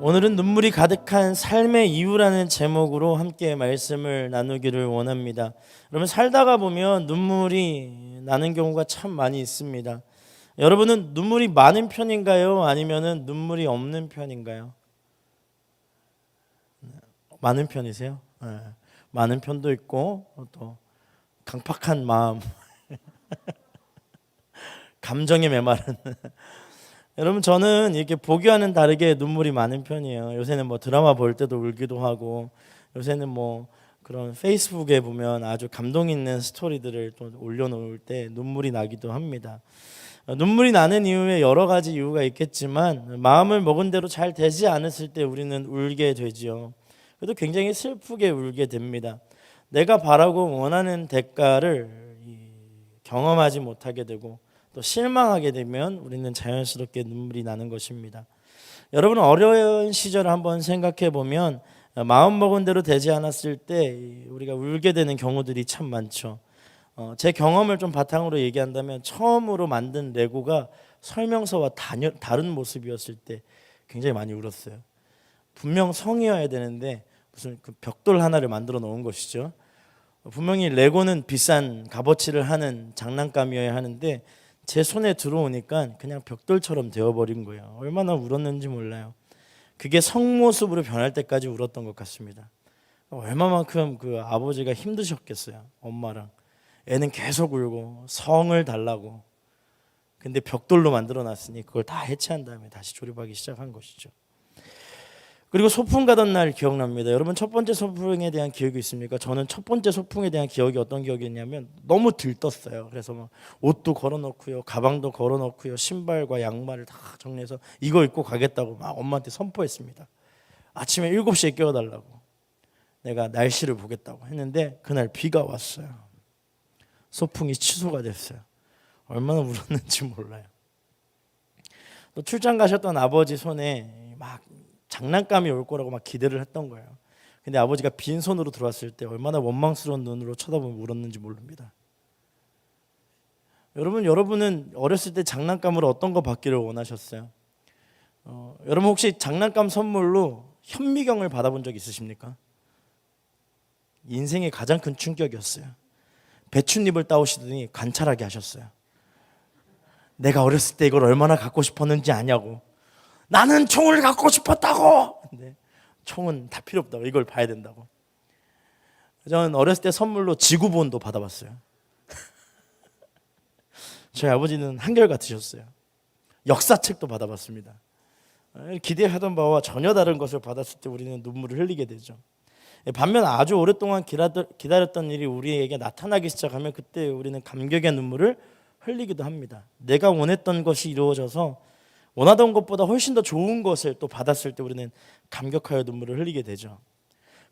오늘은 눈물이 가득한 삶의 이유라는 제목으로 함께 말씀을 나누기를 원합니다. 여러분, 살다가 보면 눈물이 나는 경우가 참 많이 있습니다. 여러분은 눈물이 많은 편인가요? 아니면은 눈물이 없는 편인가요? 많은 편이세요? 네. 많은 편도 있고 또 강팍한 마음, 감정에 메마른 여러분, 저는 이렇게 보기와는 다르게 눈물이 많은 편이에요. 요새는 뭐 드라마 볼 때도 울기도 하고, 요새는 뭐 그런 페이스북에 보면 아주 감동 있는 스토리들을 또 올려놓을 때 눈물이 나기도 합니다. 눈물이 나는 이유에 여러 가지 이유가 있겠지만 마음을 먹은 대로 잘 되지 않았을 때 우리는 울게 되지요. 그래도 굉장히 슬프게 울게 됩니다. 내가 바라고 원하는 대가를 경험하지 못하게 되고 또 실망하게 되면 우리는 자연스럽게 눈물이 나는 것입니다. 여러분, 어려운 시절을 한번 생각해 보면 마음 먹은 대로 되지 않았을 때 우리가 울게 되는 경우들이 참 많죠. 제 경험을 좀 바탕으로 얘기한다면 처음으로 만든 레고가 설명서와 다른 모습이었을 때 굉장히 많이 울었어요. 분명 성이어야 되는데 무슨 그 벽돌 하나를 만들어 놓은 것이죠. 분명히 레고는 비싼 값어치를 하는 장난감이어야 하는데 제 손에 들어오니까 그냥 벽돌처럼 되어버린 거예요. 얼마나 울었는지 몰라요. 그게 성모습으로 변할 때까지 울었던 것 같습니다. 얼마만큼 그 아버지가 힘드셨겠어요. 엄마랑 애는 계속 울고 성을 달라고. 근데 벽돌로 만들어놨으니 그걸 다 해체한 다음에 다시 조립하기 시작한 것이죠. 그리고 소풍 가던 날 기억납니다. 여러분, 첫 번째 소풍에 대한 기억이 있습니까? 저는 첫 번째 소풍에 대한 기억이 어떤 기억이었냐면 너무 들떴어요. 그래서 막 옷도 걸어놓고요, 가방도 걸어놓고요, 신발과 양말을 다 정리해서 이거 입고 가겠다고 막 엄마한테 선포했습니다. 아침에 7시에 깨워달라고, 내가 날씨를 보겠다고 했는데 그날 비가 왔어요. 소풍이 취소가 됐어요. 얼마나 울었는지 몰라요. 또 출장 가셨던 아버지 손에 막 장난감이 올 거라고 막 기대를 했던 거예요. 근데 아버지가 빈손으로 들어왔을 때 얼마나 원망스러운 눈으로 쳐다보며 울었는지 모릅니다. 여러분은 어렸을 때 장난감으로 어떤 거 받기를 원하셨어요? 여러분, 혹시 장난감 선물로 현미경을 받아본 적 있으십니까? 인생의 가장 큰 충격이었어요. 배춧잎을 따오시더니 관찰하게 하셨어요. 내가 어렸을 때 이걸 얼마나 갖고 싶었는지 아냐고. 나는 총을 갖고 싶었다고. 근데 총은 다 필요 없다고. 이걸 봐야 된다고. 저는 어렸을 때 선물로 지구본도 받아봤어요. 저희 아버지는 한결같으셨어요. 역사책도 받아봤습니다. 기대하던 바와 전혀 다른 것을 받았을 때 우리는 눈물을 흘리게 되죠. 반면 아주 오랫동안 기다렸던 일이 우리에게 나타나기 시작하면 그때 우리는 감격의 눈물을 흘리기도 합니다. 내가 원했던 것이 이루어져서 원하던 것보다 훨씬 더 좋은 것을 또 받았을 때 우리는 감격하여 눈물을 흘리게 되죠.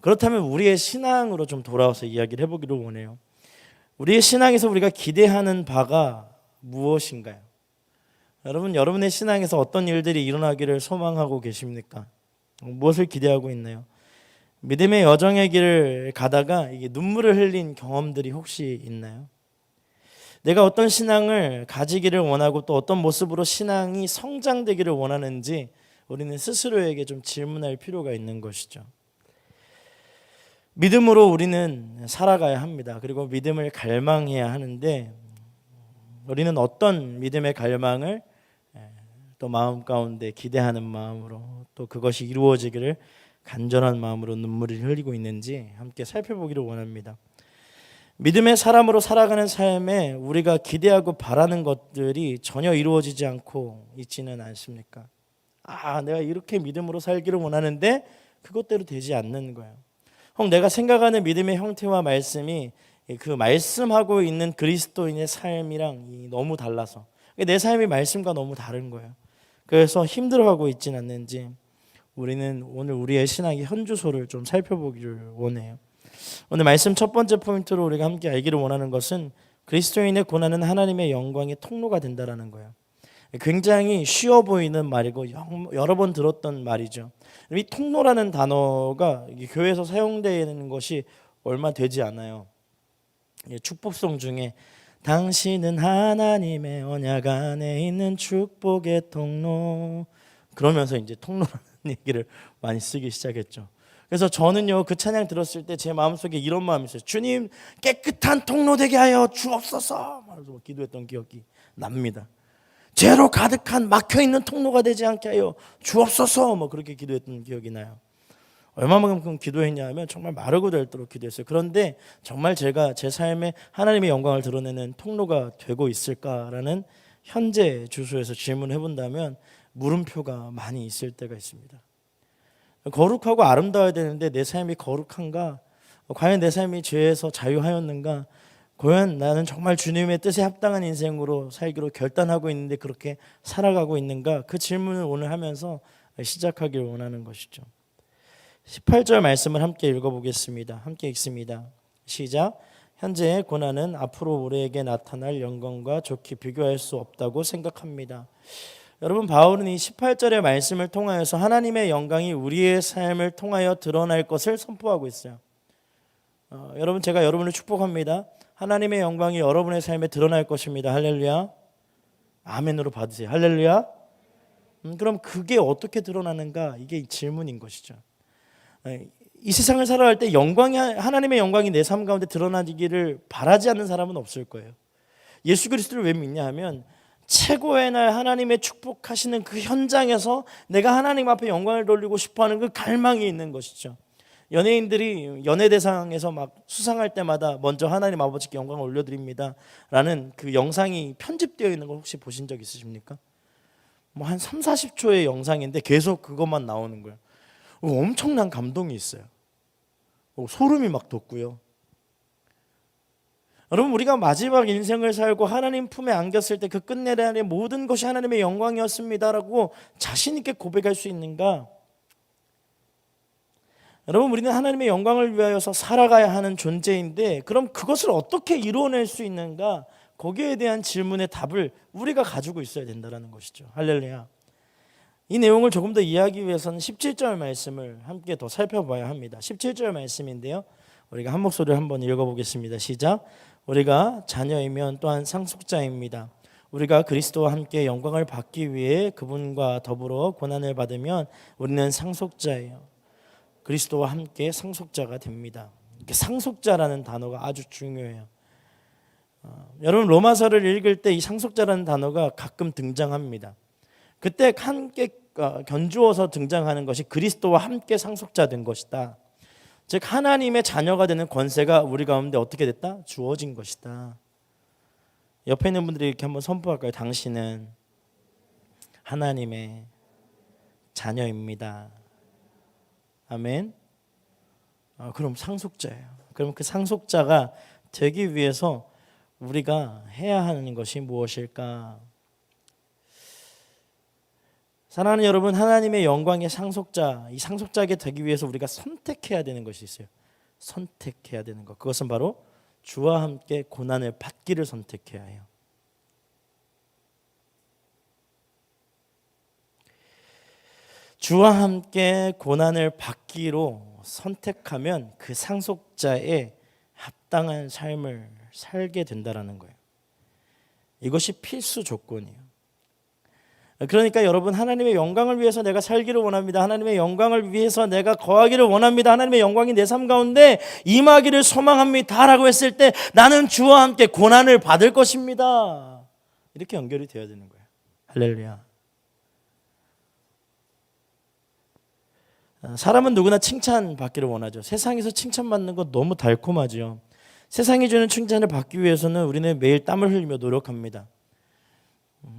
그렇다면 우리의 신앙으로 좀 돌아와서 이야기를 해보기를 원해요. 우리의 신앙에서 우리가 기대하는 바가 무엇인가요? 여러분의 신앙에서 어떤 일들이 일어나기를 소망하고 계십니까? 무엇을 기대하고 있나요? 믿음의 여정의 길을 가다가 이게 눈물을 흘린 경험들이 혹시 있나요? 내가 어떤 신앙을 가지기를 원하고 또 어떤 모습으로 신앙이 성장되기를 원하는지 우리는 스스로에게 좀 질문할 필요가 있는 것이죠. 믿음으로 우리는 살아가야 합니다. 그리고 믿음을 갈망해야 하는데 우리는 어떤 믿음의 갈망을 또 마음 가운데 기대하는 마음으로 또 그것이 이루어지기를 간절한 마음으로 눈물을 흘리고 있는지 함께 살펴보기를 원합니다. 믿음의 사람으로 살아가는 삶에 우리가 기대하고 바라는 것들이 전혀 이루어지지 않고 있지는 않습니까? 내가 이렇게 믿음으로 살기를 원하는데 그것대로 되지 않는 거예요. 혹 내가 생각하는 믿음의 형태와 말씀이 그 말씀하고 있는 그리스도인의 삶이랑 너무 달라서 내 삶이 말씀과 너무 다른 거예요. 그래서 힘들어하고 있지는 않는지 우리는 오늘 우리의 신앙의 현주소를 좀 살펴보기를 원해요. 오늘 말씀 첫 번째 포인트로 우리가 함께 알기를 원하는 것은 그리스도인의 고난은 하나님의 영광의 통로가 된다라는 거예요. 굉장히 쉬워 보이는 말이고 여러 번 들었던 말이죠. 이 통로라는 단어가 교회에서 사용되는 것이 얼마 되지 않아요. 축복송 중에 당신은 하나님의 언약 안에 있는 축복의 통로, 그러면서 이제 통로라는 얘기를 많이 쓰기 시작했죠. 그래서 저는요 그 찬양 들었을 때 제 마음속에 이런 마음이 있어요. 주님 깨끗한 통로 되게 하여 주옵소서 말해서 기도했던 기억이 납니다. 죄로 가득한 막혀있는 통로가 되지 않게 하여 주옵소서 뭐 그렇게 기도했던 기억이 나요. 얼마만큼 기도했냐 하면 정말 마르고 닳도록 기도했어요. 그런데 정말 제가 제 삶에 하나님의 영광을 드러내는 통로가 되고 있을까라는 현재 주소에서 질문해 본다면 물음표가 많이 있을 때가 있습니다. 거룩하고 아름다워야 되는데 내 삶이 거룩한가? 과연 내 삶이 죄에서 자유하였는가? 과연 나는 정말 주님의 뜻에 합당한 인생으로 살기로 결단하고 있는데 그렇게 살아가고 있는가? 그 질문을 오늘 하면서 시작하길 원하는 것이죠. 18절 말씀을 함께 읽어보겠습니다. 함께 읽습니다. 시작. 현재의 고난은 앞으로 우리에게 나타날 영광과 좋게 비교할 수 없다고 생각합니다. 여러분 바울은 이 18절의 말씀을 통하여서 하나님의 영광이 우리의 삶을 통하여 드러날 것을 선포하고 있어요. 여러분 제가 여러분을 축복합니다. 하나님의 영광이 여러분의 삶에 드러날 것입니다. 할렐루야. 아멘으로 받으세요. 할렐루야. 그럼 그게 어떻게 드러나는가? 이게 질문인 것이죠. 이 세상을 살아갈 때 하나님의 영광이 내 삶 가운데 드러나기를 바라지 않는 사람은 없을 거예요. 예수 그리스도를 왜 믿냐 하면 최고의 날 하나님의 축복하시는 그 현장에서 내가 하나님 앞에 영광을 돌리고 싶어하는 그 갈망이 있는 것이죠. 연예인들이 연예대상에서 막 수상할 때마다 먼저 하나님 아버지께 영광을 올려드립니다 라는 그 영상이 편집되어 있는 거 혹시 보신 적 있으십니까? 뭐 한 3, 40초의 영상인데 계속 그것만 나오는 거예요. 엄청난 감동이 있어요. 소름이 막 돋고요. 여러분 우리가 마지막 인생을 살고 하나님 품에 안겼을 때 그 끝내라의 모든 것이 하나님의 영광이었습니다라고 자신 있게 고백할 수 있는가? 여러분 우리는 하나님의 영광을 위하여서 살아가야 하는 존재인데 그럼 그것을 어떻게 이루어낼 수 있는가? 거기에 대한 질문의 답을 우리가 가지고 있어야 된다는 것이죠. 할렐루야. 이 내용을 조금 더 이해하기 위해서는 17절 말씀을 함께 더 살펴봐야 합니다. 17절 말씀인데요. 우리가 한 목소리를 한번 읽어보겠습니다. 시작. 우리가 자녀이면 또한 상속자입니다. 우리가 그리스도와 함께 영광을 받기 위해 그분과 더불어 고난을 받으면 우리는 상속자예요. 그리스도와 함께 상속자가 됩니다. 상속자라는 단어가 아주 중요해요. 여러분 로마서를 읽을 때 이 상속자라는 단어가 가끔 등장합니다. 그때 함께 견주어서 등장하는 것이 그리스도와 함께 상속자 된 것이다. 즉 하나님의 자녀가 되는 권세가 우리 가운데 어떻게 됐다? 주어진 것이다. 옆에 있는 분들이 이렇게 한번 선포할까요? 당신은 하나님의 자녀입니다. 아멘. 그럼 상속자예요. 그럼 그 상속자가 되기 위해서 우리가 해야 하는 것이 무엇일까? 사랑하는 여러분, 하나님의 영광의 상속자, 이 상속자에게 되기 위해서 우리가 선택해야 되는 것이 있어요. 선택해야 되는 것. 그것은 바로 주와 함께 고난을 받기를 선택해야 해요. 주와 함께 고난을 받기로 선택하면 그 상속자의 합당한 삶을 살게 된다는 거예요. 이것이 필수 조건이에요. 그러니까 여러분 하나님의 영광을 위해서 내가 살기를 원합니다. 하나님의 영광을 위해서 내가 거하기를 원합니다. 하나님의 영광이 내 삶 가운데 임하기를 소망합니다 라고 했을 때 나는 주와 함께 고난을 받을 것입니다. 이렇게 연결이 되어야 되는 거예요. 할렐루야. 사람은 누구나 칭찬받기를 원하죠. 세상에서 칭찬받는 거 너무 달콤하죠. 세상이 주는 칭찬을 받기 위해서는 우리는 매일 땀을 흘리며 노력합니다.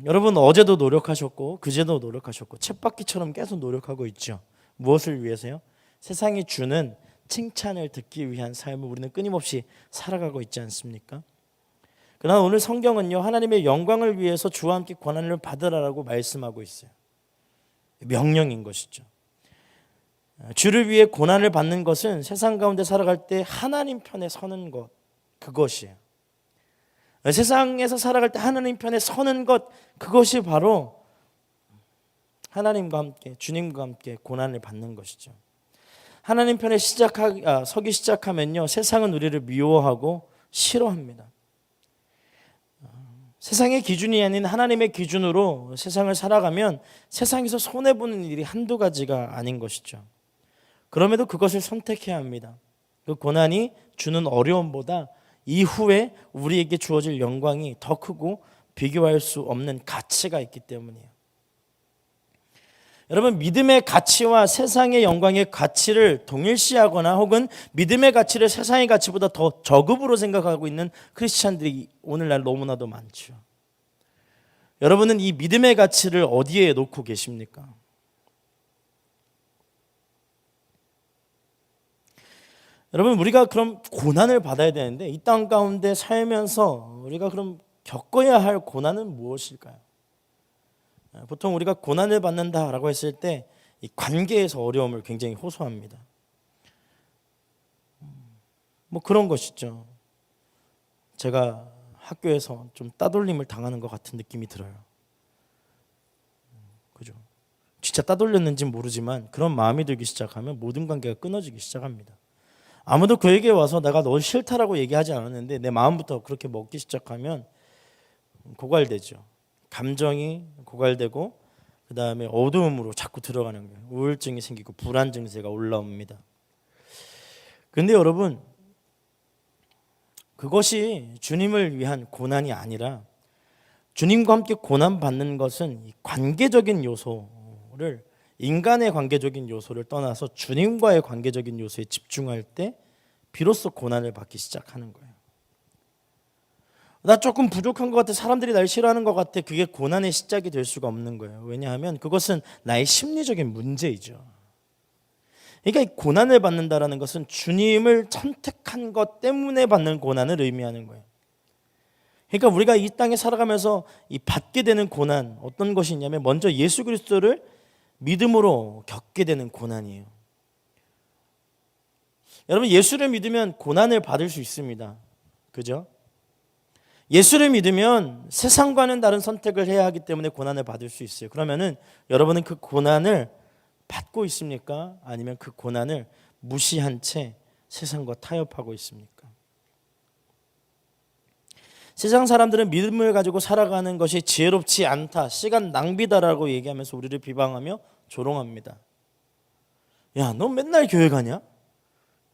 여러분 어제도 노력하셨고 그제도 노력하셨고 쳇바퀴처럼 계속 노력하고 있죠. 무엇을 위해서요? 세상이 주는 칭찬을 듣기 위한 삶을 우리는 끊임없이 살아가고 있지 않습니까? 그러나 오늘 성경은요 하나님의 영광을 위해서 주와 함께 고난을 받으라라고 말씀하고 있어요. 명령인 것이죠. 주를 위해 고난을 받는 것은 세상 가운데 살아갈 때 하나님 편에 서는 것, 그것이에요. 세상에서 살아갈 때 하나님 편에 서는 것, 그것이 바로 하나님과 함께 주님과 함께 고난을 받는 것이죠. 하나님 편에 서기 시작하면요 세상은 우리를 미워하고 싫어합니다. 세상의 기준이 아닌 하나님의 기준으로 세상을 살아가면 세상에서 손해보는 일이 한두 가지가 아닌 것이죠. 그럼에도 그것을 선택해야 합니다. 그 고난이 주는 어려움보다 이후에 우리에게 주어질 영광이 더 크고 비교할 수 없는 가치가 있기 때문이에요. 여러분, 믿음의 가치와 세상의 영광의 가치를 동일시하거나 혹은 믿음의 가치를 세상의 가치보다 더 저급으로 생각하고 있는 크리스찬들이 오늘날 너무나도 많죠. 여러분은 이 믿음의 가치를 어디에 놓고 계십니까? 여러분, 우리가 그럼 고난을 받아야 되는데 이 땅 가운데 살면서 우리가 그럼 겪어야 할 고난은 무엇일까요? 보통 우리가 고난을 받는다라고 했을 때 이 관계에서 어려움을 굉장히 호소합니다. 뭐 그런 것이죠. 제가 학교에서 좀 따돌림을 당하는 것 같은 느낌이 들어요. 그죠? 진짜 따돌렸는지는 모르지만 그런 마음이 들기 시작하면 모든 관계가 끊어지기 시작합니다. 아무도 그에게 와서 내가 너 싫다라고 얘기하지 않았는데 내 마음부터 그렇게 먹기 시작하면 고갈되죠. 감정이 고갈되고 그 다음에 어두움으로 자꾸 들어가는 거예요. 우울증이 생기고 불안 증세가 올라옵니다. 그런데 여러분, 그것이 주님을 위한 고난이 아니라 주님과 함께 고난받는 것은 관계적인 요소를, 인간의 관계적인 요소를 떠나서 주님과의 관계적인 요소에 집중할 때 비로소 고난을 받기 시작하는 거예요. 나 조금 부족한 것 같아, 사람들이 날 싫어하는 것 같아, 그게 고난의 시작이 될 수가 없는 거예요. 왜냐하면 그것은 나의 심리적인 문제이죠. 그러니까 이 고난을 받는다라는 것은 주님을 선택한 것 때문에 받는 고난을 의미하는 거예요. 그러니까 우리가 이 땅에 살아가면서 이 받게 되는 고난, 어떤 것이 있냐면 먼저 예수 그리스도를 믿음으로 겪게 되는 고난이에요. 여러분, 예수를 믿으면 고난을 받을 수 있습니다. 그죠? 예수를 믿으면 세상과는 다른 선택을 해야 하기 때문에 고난을 받을 수 있어요. 그러면은 여러분은 그 고난을 받고 있습니까? 아니면 그 고난을 무시한 채 세상과 타협하고 있습니까? 세상 사람들은 믿음을 가지고 살아가는 것이 지혜롭지 않다, 시간 낭비다라고 얘기하면서 우리를 비방하며 조롱합니다. 야, 너 맨날 교회 가냐?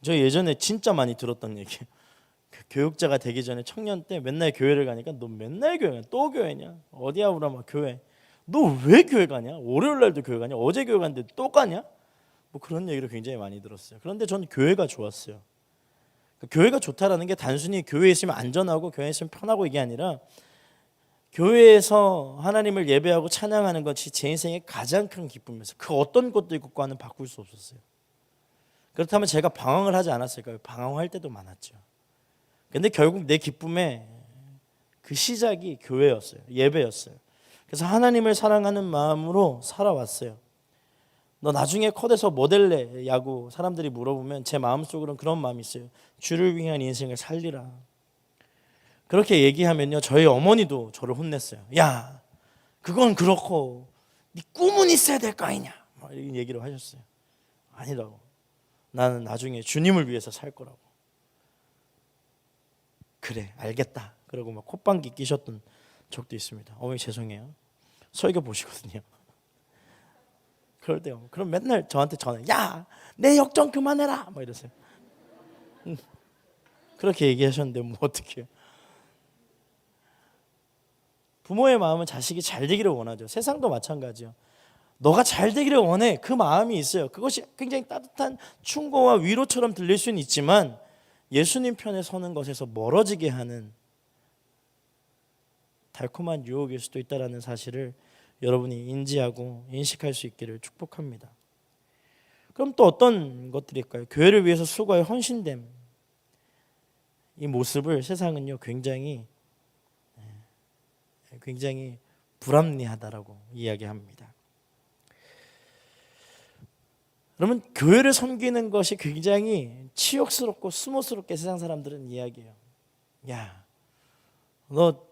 저 예전에 진짜 많이 들었던 얘기예요. 교육자가 되기 전에 청년 때 맨날 교회를 가니까 너 맨날 교회냐? 또 교회냐? 어디야 우라마 교회. 너 왜 교회 가냐? 월요일 날도 교회 가냐? 어제 교회 갔는데 또 가냐? 뭐 그런 얘기를 굉장히 많이 들었어요. 그런데 저는 교회가 좋았어요. 교회가 좋다라는 게 단순히 교회에 있으면 안전하고 교회에 있으면 편하고 이게 아니라 교회에서 하나님을 예배하고 찬양하는 것이 제 인생의 가장 큰 기쁨이었어요. 그 어떤 것도 있고과는 바꿀 수 없었어요. 그렇다면 제가 방황을 하지 않았을까요? 방황할 때도 많았죠. 근데 결국 내 기쁨의 그 시작이 교회였어요. 예배였어요. 그래서 하나님을 사랑하는 마음으로 살아왔어요. 너 나중에 커서 뭐 될래? 야구 사람들이 물어보면 제 마음속으로는 그런 마음이 있어요. 주를 위한 인생을 살리라. 그렇게 얘기하면요, 저희 어머니도 저를 혼냈어요. 야, 그건 그렇고 네 꿈은 있어야 될 거 아니냐, 이런 얘기를 하셨어요. 아니라고. 나는 나중에 주님을 위해서 살 거라고. 그래, 알겠다. 그러고 막 콧방귀 끼셨던 적도 있습니다. 어머니 죄송해요. 설교 보시거든요. 그럴 때요. 그럼 맨날 저한테 전화, 야, 내 역정 그만해라, 막 이러세요. 그렇게 얘기하셨는데 뭐 어떡해요. 부모의 마음은 자식이 잘 되기를 원하죠. 세상도 마찬가지요. 너가 잘 되기를 원해, 그 마음이 있어요. 그것이 굉장히 따뜻한 충고와 위로처럼 들릴 수는 있지만 예수님 편에 서는 것에서 멀어지게 하는 달콤한 유혹일 수도 있다는 사실을 여러분이 인지하고 인식할 수 있기를 축복합니다. 그럼 또 어떤 것들일까요? 교회를 위해서 수고의 헌신됨, 이 모습을 세상은요 굉장히 불합리하다라고 이야기합니다. 그러면 교회를 섬기는 것이 굉장히 치욕스럽고 수모스럽게 세상 사람들은 이야기해요. 야, 너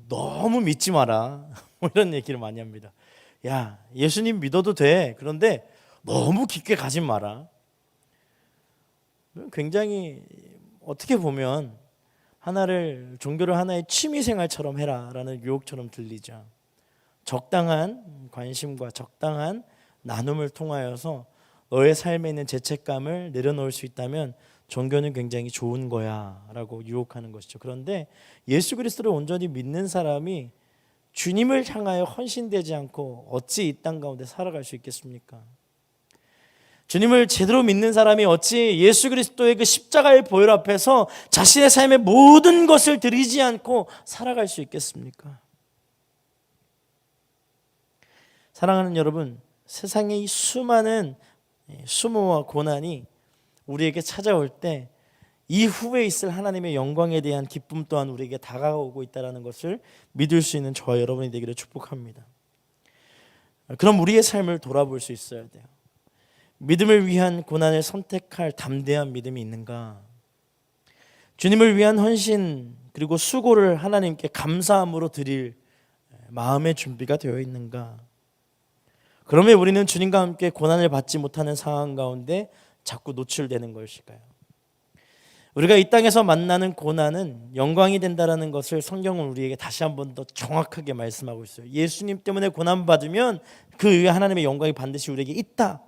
너무 믿지 마라, 뭐 이런 얘기를 많이 합니다. 야, 예수님 믿어도 돼. 그런데 너무 깊게 가지 마라. 굉장히 어떻게 보면 종교를 하나의 취미생활처럼 해라라는 유혹처럼 들리죠. 적당한 관심과 적당한 나눔을 통하여서 너의 삶에 있는 죄책감을 내려놓을 수 있다면 종교는 굉장히 좋은 거야 라고 유혹하는 것이죠. 그런데 예수 그리스도를 온전히 믿는 사람이 주님을 향하여 헌신되지 않고 어찌 이 땅 가운데 살아갈 수 있겠습니까? 주님을 제대로 믿는 사람이 어찌 예수 그리스도의 그 십자가의 보혈 앞에서 자신의 삶의 모든 것을 드리지 않고 살아갈 수 있겠습니까? 사랑하는 여러분, 세상의 이 수많은 수모와 고난이 우리에게 찾아올 때 이후에 있을 하나님의 영광에 대한 기쁨 또한 우리에게 다가오고 있다는 것을 믿을 수 있는 저와 여러분이 되기를 축복합니다. 그럼 우리의 삶을 돌아볼 수 있어야 돼요. 믿음을 위한 고난을 선택할 담대한 믿음이 있는가? 주님을 위한 헌신 그리고 수고를 하나님께 감사함으로 드릴 마음의 준비가 되어 있는가? 그러면 우리는 주님과 함께 고난을 받지 못하는 상황 가운데 자꾸 노출되는 것일까요? 우리가 이 땅에서 만나는 고난은 영광이 된다는 것을 성경은 우리에게 다시 한번 더 정확하게 말씀하고 있어요. 예수님 때문에 고난받으면 그 위에 하나님의 영광이 반드시 우리에게 있다.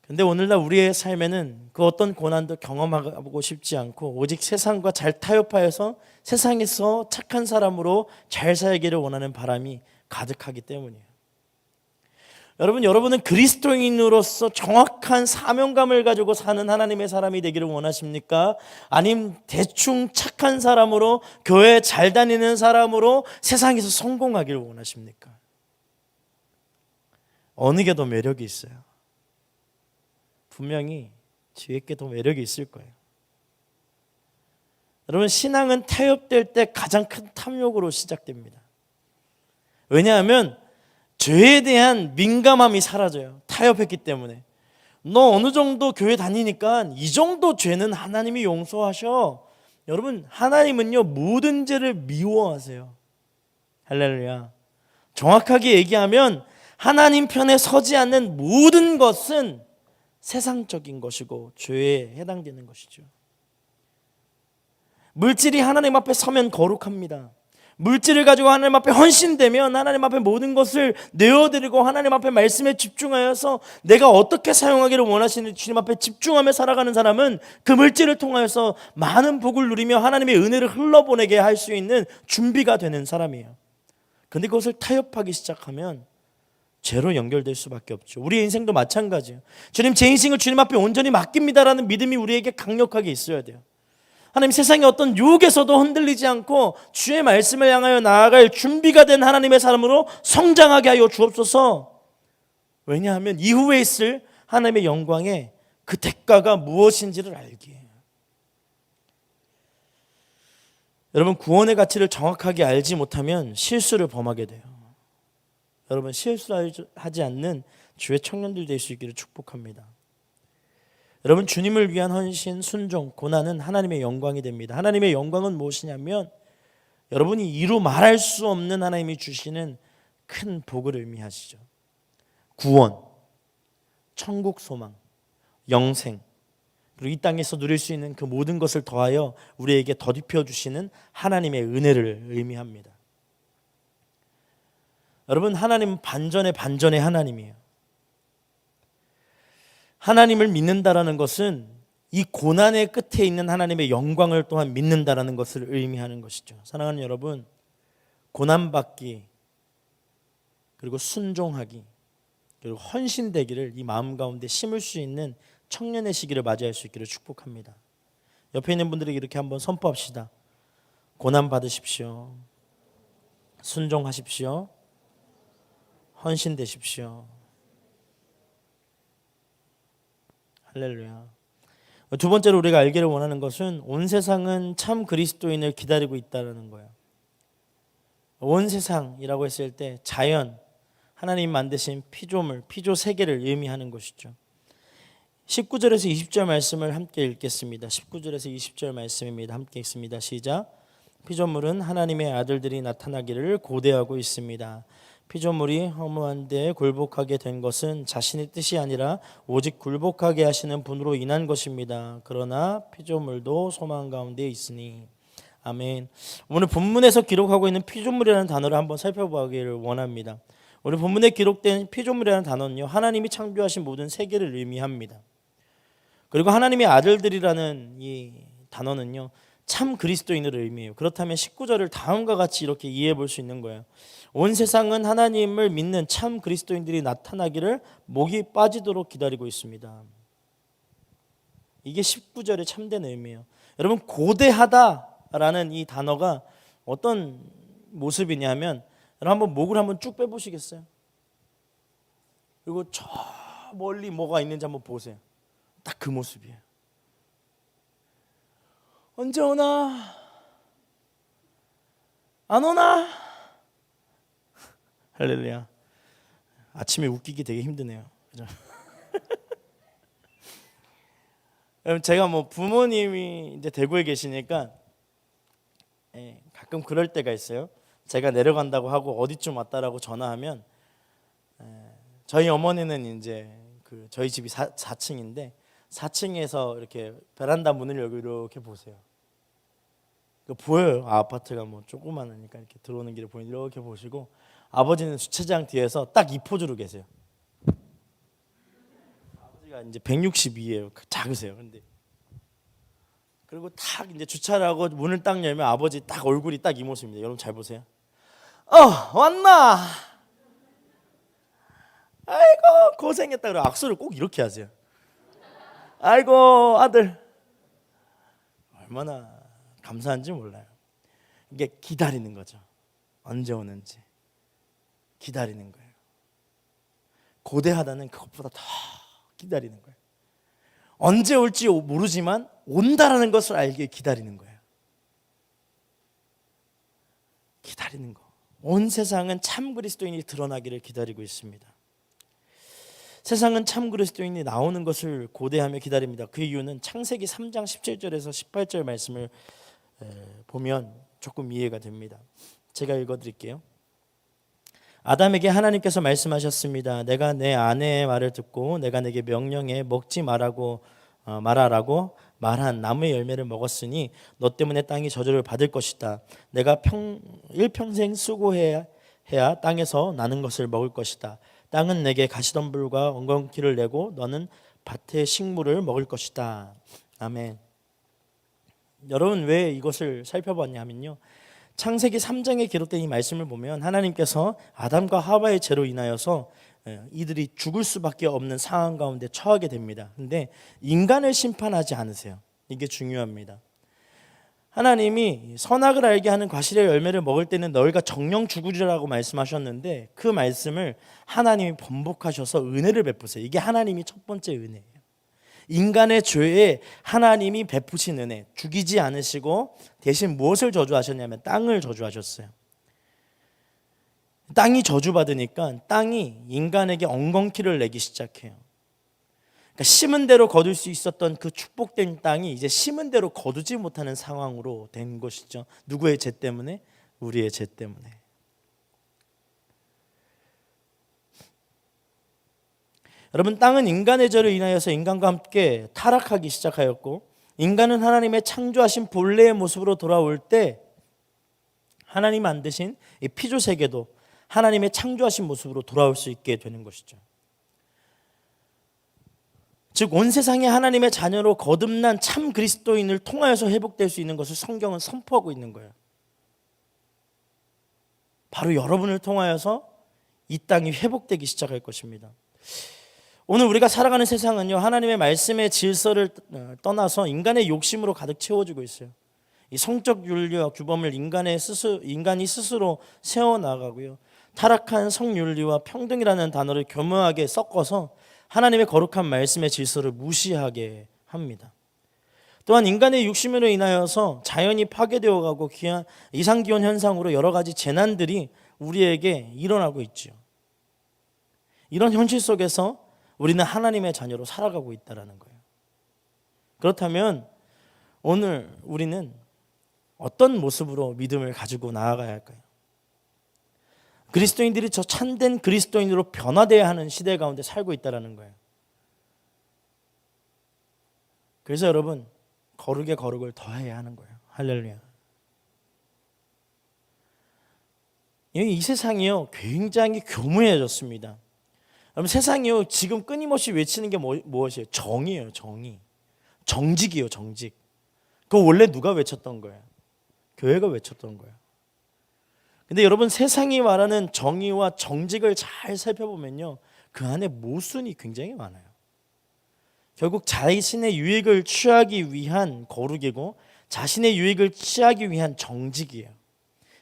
근데 오늘날 우리의 삶에는 그 어떤 고난도 경험하고 싶지 않고 오직 세상과 잘 타협하여서 세상에서 착한 사람으로 잘 살기를 원하는 바람이 가득하기 때문이에요. 여러분은 그리스도인으로서 정확한 사명감을 가지고 사는 하나님의 사람이 되기를 원하십니까? 아니면 대충 착한 사람으로 교회 잘 다니는 사람으로 세상에서 성공하기를 원하십니까? 어느 게 더 매력이 있어요? 분명히 뒤에 게 더 매력이 있을 거예요. 여러분, 신앙은 타협될 때 가장 큰 탐욕으로 시작됩니다. 왜냐하면 죄에 대한 민감함이 사라져요. 타협했기 때문에. 너 어느 정도 교회 다니니까 이 정도 죄는 하나님이 용서하셔. 여러분, 하나님은요 모든 죄를 미워하세요. 할렐루야. 정확하게 얘기하면 하나님 편에 서지 않는 모든 것은 세상적인 것이고 죄에 해당되는 것이죠. 물질이 하나님 앞에 서면 거룩합니다. 물질을 가지고 하나님 앞에 헌신되면 하나님 앞에 모든 것을 내어드리고 하나님 앞에 말씀에 집중하여서 내가 어떻게 사용하기를 원하시는지 주님 앞에 집중하며 살아가는 사람은 그 물질을 통하여서 많은 복을 누리며 하나님의 은혜를 흘러보내게 할 수 있는 준비가 되는 사람이에요. 그런데 그것을 타협하기 시작하면 죄로 연결될 수밖에 없죠. 우리의 인생도 마찬가지예요. 주님, 제 인생을 주님 앞에 온전히 맡깁니다라는 믿음이 우리에게 강력하게 있어야 돼요. 하나님, 세상의 어떤 유혹에서도 흔들리지 않고 주의 말씀을 향하여 나아갈 준비가 된 하나님의 사람으로 성장하게 하여 주옵소서. 왜냐하면 이후에 있을 하나님의 영광의 그 대가가 무엇인지를 알기에. 여러분, 구원의 가치를 정확하게 알지 못하면 실수를 범하게 돼요. 여러분, 실수하지 않는 주의 청년들 될 수 있기를 축복합니다. 여러분, 주님을 위한 헌신, 순종, 고난은 하나님의 영광이 됩니다. 하나님의 영광은 무엇이냐면 여러분이 이루 말할 수 없는 하나님이 주시는 큰 복을 의미하시죠. 구원, 천국 소망, 영생, 그리고 이 땅에서 누릴 수 있는 그 모든 것을 더하여 우리에게 덧입혀 주시는 하나님의 은혜를 의미합니다. 여러분, 하나님은 반전의 반전의 하나님이에요. 하나님을 믿는다라는 것은 이 고난의 끝에 있는 하나님의 영광을 또한 믿는다라는 것을 의미하는 것이죠. 사랑하는 여러분, 고난받기 그리고 순종하기 그리고 헌신되기를 이 마음 가운데 심을 수 있는 청년의 시기를 맞이할 수 있기를 축복합니다. 옆에 있는 분들에게 이렇게 한번 선포합시다. 고난 받으십시오. 순종하십시오. 헌신되십시오. 할렐루야. 두 번째로 우리가 알기를 원하는 것은 온 세상은 참 그리스도인을 기다리고 있다는 거예요. 온 세상이라고 했을 때 자연, 하나님 만드신 피조물, 피조 세계를 의미하는 것이죠. 19절에서 20절 말씀을 함께 읽겠습니다. 19절에서 20절 말씀입니다. 함께 읽습니다. 시작. 피조물은 하나님의 아들들이 나타나기를 고대하고 있습니다. 피조물이 허무한데 굴복하게 된 것은 자신의 뜻이 아니라 오직 굴복하게 하시는 분으로 인한 것입니다. 그러나 피조물도 소망 가운데 있으니. 아멘. 오늘 본문에서 기록하고 있는 피조물이라는 단어를 한번 살펴보기를 원합니다. 우리 본문에 기록된 피조물이라는 단어는요, 하나님이 창조하신 모든 세계를 의미합니다. 그리고 하나님의 아들들이라는 이 단어는요, 참 그리스도인을 의미해요. 그렇다면 19절을 다음과 같이 이렇게 이해해 볼 수 있는 거예요. 온 세상은 하나님을 믿는 참 그리스도인들이 나타나기를 목이 빠지도록 기다리고 있습니다. 이게 19절의 참된 의미예요. 여러분, 고대하다라는 이 단어가 어떤 모습이냐면, 여러분 한번 목을 한번 쭉 빼보시겠어요? 그리고 저 멀리 뭐가 있는지 한번 보세요. 딱 그 모습이에요. 언제 오나? 안 오나? 할렐루야. 아침에 웃기기 되게 힘드네요. 그죠? 제가 뭐 부모님이 이제 대구에 계시니까 가끔 그럴 때가 있어요. 제가 내려간다고 하고 어디쯤 왔다라고 전화하면 저희 어머니는 이제 그 저희 집이 4층인데 4층에서 이렇게 베란다 문을 열고 이렇게 보세요. 보여요. 아파트가 뭐 조그마하니까 이렇게 들어오는 길에 보이는 이렇게 보시고, 아버지는 주차장 뒤에서 딱 이 포즈로 계세요. 아버지가 이제 162예요. 작으세요. 근데 그리고 딱 이제 주차를 하고 문을 딱 열면 아버지 딱 얼굴이 딱 이 모습입니다. 여러분 잘 보세요. 왔나? 아이고 고생했다. 그래 악수를 꼭 이렇게 하세요. 아이고 아들. 얼마나 감사한지 몰라요. 이게 기다리는 거죠. 언제 오는지 기다리는 거예요. 고대하다는 그것보다 더 기다리는 거예요. 언제 올지 모르지만 온다라는 것을 알기에 기다리는 거예요. 기다리는 거. 온 세상은 참 그리스도인이 드러나기를 기다리고 있습니다. 세상은 참 그리스도인이 나오는 것을 고대하며 기다립니다. 그 이유는 창세기 3장 17절에서 18절 말씀을 보면 조금 이해가 됩니다. 제가 읽어드릴게요. 아담에게 하나님께서 말씀하셨습니다. 내가 내 아내의 말을 듣고 내가 내게 명령해 먹지 말라고 말한 나무의 열매를 먹었으니 너 때문에 땅이 저주를 받을 것이다. 내가 일평생 수고해야 땅에서 나는 것을 먹을 것이다. 땅은 내게 가시덤불과 엉겅퀴를 내고 너는 밭의 식물을 먹을 것이다. 아멘. 여러분 왜 이것을 살펴봤냐면요, 창세기 3장에 기록된 이 말씀을 보면 하나님께서 아담과 하와의 죄로 인하여서 이들이 죽을 수밖에 없는 상황 가운데 처하게 됩니다. 그런데 인간을 심판하지 않으세요. 이게 중요합니다. 하나님이 선악을 알게 하는 과실의 열매를 먹을 때는 너희가 정령 죽으리라고 말씀하셨는데 그 말씀을 하나님이 번복하셔서 은혜를 베푸세요. 이게 하나님이 첫 번째 은혜예요. 인간의 죄에 하나님이 베푸신 은혜, 죽이지 않으시고 대신 무엇을 저주하셨냐면 땅을 저주하셨어요. 땅이 저주받으니까 땅이 인간에게 엉겅퀴를 내기 시작해요. 그러니까 심은 대로 거둘 수 있었던 그 축복된 땅이 이제 심은 대로 거두지 못하는 상황으로 된 것이죠. 누구의 죄 때문에? 우리의 죄 때문에. 여러분, 땅은 인간의 죄로 인하여서 인간과 함께 타락하기 시작하였고, 인간은 하나님의 창조하신 본래의 모습으로 돌아올 때 하나님 만드신 이 피조 세계도 하나님의 창조하신 모습으로 돌아올 수 있게 되는 것이죠. 즉 온 세상에 하나님의 자녀로 거듭난 참 그리스도인을 통하여서 회복될 수 있는 것을 성경은 선포하고 있는 거예요. 바로 여러분을 통하여서 이 땅이 회복되기 시작할 것입니다. 오늘 우리가 살아가는 세상은요, 하나님의 말씀의 질서를 떠나서 인간의 욕심으로 가득 채워지고 있어요. 이 성적 윤리와 규범을 인간이 스스로 세워나가고요, 타락한 성윤리와 평등이라는 단어를 교묘하게 섞어서 하나님의 거룩한 말씀의 질서를 무시하게 합니다. 또한 인간의 욕심으로 인하여서 자연이 파괴되어 가고 이상기온 현상으로 여러 가지 재난들이 우리에게 일어나고 있죠. 이런 현실 속에서 우리는 하나님의 자녀로 살아가고 있다는 거예요. 그렇다면 오늘 우리는 어떤 모습으로 믿음을 가지고 나아가야 할까요? 그리스도인들이 저 참된 그리스도인으로 변화되어야 하는 시대 가운데 살고 있다는 거예요. 그래서 여러분, 거룩에 거룩을 더해야 하는 거예요. 할렐루야. 이 세상이요 굉장히 교묘해졌습니다. 여러분, 세상이요 지금 끊임없이 외치는 게 무엇이에요? 정의예요. 정의. 정직이에요. 정직. 그거 원래 누가 외쳤던 거예요? 교회가 외쳤던 거예요. 근데 여러분, 세상이 말하는 정의와 정직을 잘 살펴보면요 그 안에 모순이 굉장히 많아요. 결국 자신의 유익을 취하기 위한 거룩이고 자신의 유익을 취하기 위한 정직이에요.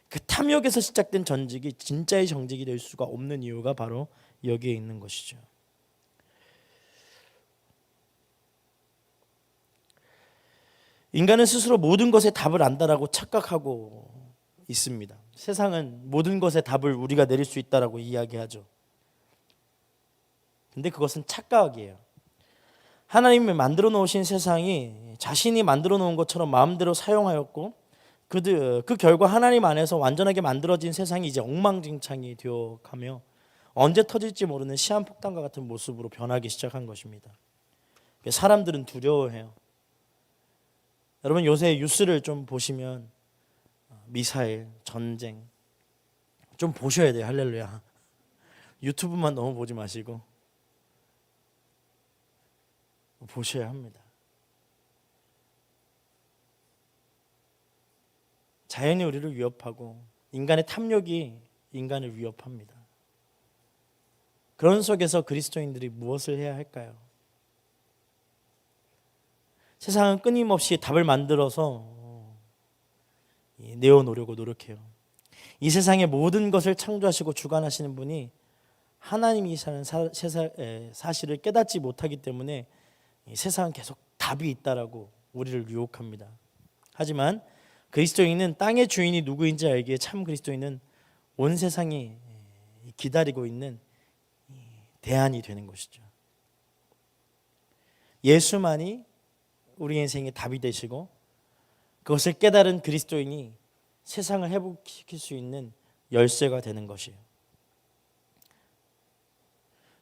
그 탐욕에서 시작된 전직이 진짜의 정직이 될 수가 없는 이유가 바로 여기에 있는 것이죠. 인간은 스스로 모든 것에 답을 안다라고 착각하고 있습니다. 세상은 모든 것에 답을 우리가 내릴 수 있다라고 이야기하죠. 근데 그것은 착각이에요. 하나님이 만들어 놓으신 세상이 자신이 만들어 놓은 것처럼 마음대로 사용하였고 그 결과 하나님 안에서 완전하게 만들어진 세상이 이제 엉망진창이 되어가며 언제 터질지 모르는 시한폭탄과 같은 모습으로 변하기 시작한 것입니다. 사람들은 두려워해요. 여러분, 요새 뉴스를 좀 보시면 미사일, 전쟁 좀 보셔야 돼요. 할렐루야. 유튜브만 너무 보지 마시고 보셔야 합니다. 자연이 우리를 위협하고 인간의 탐욕이 인간을 위협합니다. 그런 속에서 그리스도인들이 무엇을 해야 할까요? 세상은 끊임없이 답을 만들어서 내어놓으려고 노력해요. 이 세상의 모든 것을 창조하시고 주관하시는 분이 하나님이시라는 사실을 깨닫지 못하기 때문에 세상은 계속 답이 있다라고 우리를 유혹합니다. 하지만 그리스도인은 땅의 주인이 누구인지 알기에 참 그리스도인은 온 세상이 기다리고 있는 대안이 되는 것이죠. 예수만이 우리 인생의 답이 되시고 그것을 깨달은 그리스도인이 세상을 회복시킬 수 있는 열쇠가 되는 것이에요.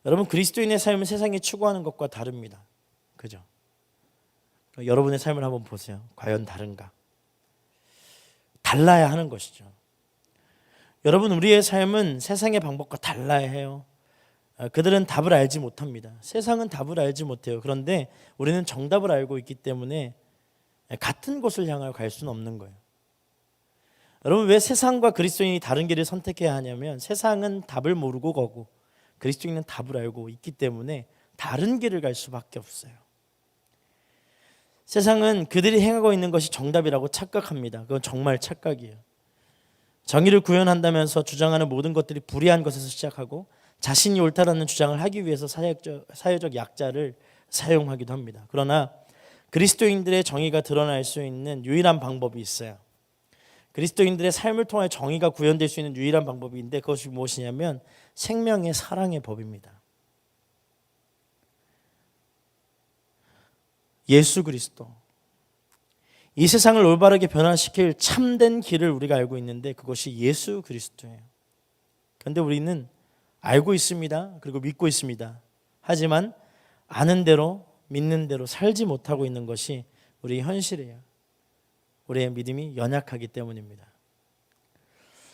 여러분, 그리스도인의 삶은 세상이 추구하는 것과 다릅니다. 그죠? 여러분의 삶을 한번 보세요. 과연 다른가? 달라야 하는 것이죠. 여러분, 우리의 삶은 세상의 방법과 달라야 해요. 그들은 답을 알지 못합니다. 세상은 답을 알지 못해요. 그런데 우리는 정답을 알고 있기 때문에 같은 곳을 향하여 갈 수는 없는 거예요. 여러분, 왜 세상과 그리스도인이 다른 길을 선택해야 하냐면 세상은 답을 모르고 가고 그리스도인은 답을 알고 있기 때문에 다른 길을 갈 수밖에 없어요. 세상은 그들이 행하고 있는 것이 정답이라고 착각합니다. 그건 정말 착각이에요. 정의를 구현한다면서 주장하는 모든 것들이 불의한 것에서 시작하고 자신이 옳다라는 주장을 하기 위해서 사회적 약자를 사용하기도 합니다. 그러나 그리스도인들의 정의가 드러날 수 있는 유일한 방법이 있어요. 그리스도인들의 삶을 통해 정의가 구현될 수 있는 유일한 방법이 있는데 그것이 무엇이냐면 생명의 사랑의 법입니다. 예수 그리스도. 이 세상을 올바르게 변화시킬 참된 길을 우리가 알고 있는데 그것이 예수 그리스도예요. 그런데 우리는 알고 있습니다. 그리고 믿고 있습니다. 하지만 아는 대로 믿는 대로 살지 못하고 있는 것이 우리의 현실이에요. 우리의 믿음이 연약하기 때문입니다.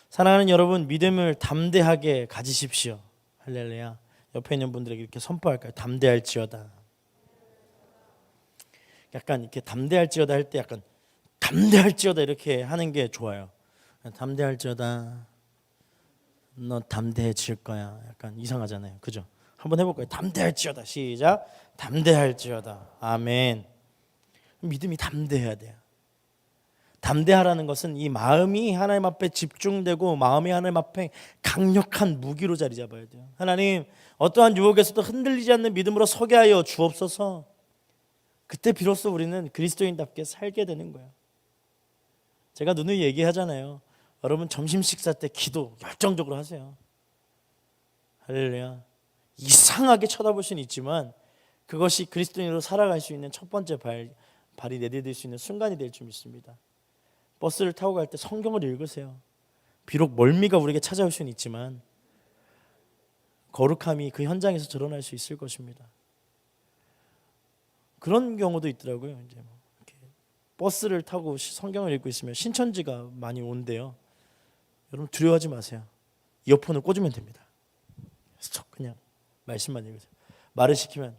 사랑하는 여러분, 믿음을 담대하게 가지십시오. 할렐루야. 옆에 있는 분들에게 이렇게 선포할까요? 담대할지어다. 약간 이렇게 담대할지어다 할 때 약간 담대할지어다 이렇게 하는 게 좋아요. 담대할지어다. 너 담대해질 거야. 약간 이상하잖아요. 그죠? 한번 해볼까요? 담대할지어다. 시작. 담대할지어다. 아멘. 믿음이 담대해야 돼요. 담대하라는 것은 이 마음이 하나님 앞에 집중되고 마음이 하나님 앞에 강력한 무기로 자리 잡아야 돼요. 하나님, 어떠한 유혹에서도 흔들리지 않는 믿음으로 서게 하여 주옵소서. 그때 비로소 우리는 그리스도인답게 살게 되는 거예요. 제가 누누이 얘기하잖아요. 여러분, 점심 식사 때 기도 열정적으로 하세요. 할렐루야. 이상하게 쳐다볼 수는 있지만 그것이 그리스도인으로 살아갈 수 있는 첫 번째 발이 내디딜 수 있는 순간이 될 줄 믿습니다. 버스를 타고 갈 때 성경을 읽으세요. 비록 멀미가 우리에게 찾아올 수는 있지만 거룩함이 그 현장에서 드러날 수 있을 것입니다. 그런 경우도 있더라고요. 이제 이렇게 버스를 타고 성경을 읽고 있으면 신천지가 많이 온대요. 여러분 두려워하지 마세요. 이어폰을 꽂으면 됩니다. 스톱 그냥 말씀만 읽으세요. 말을 시키면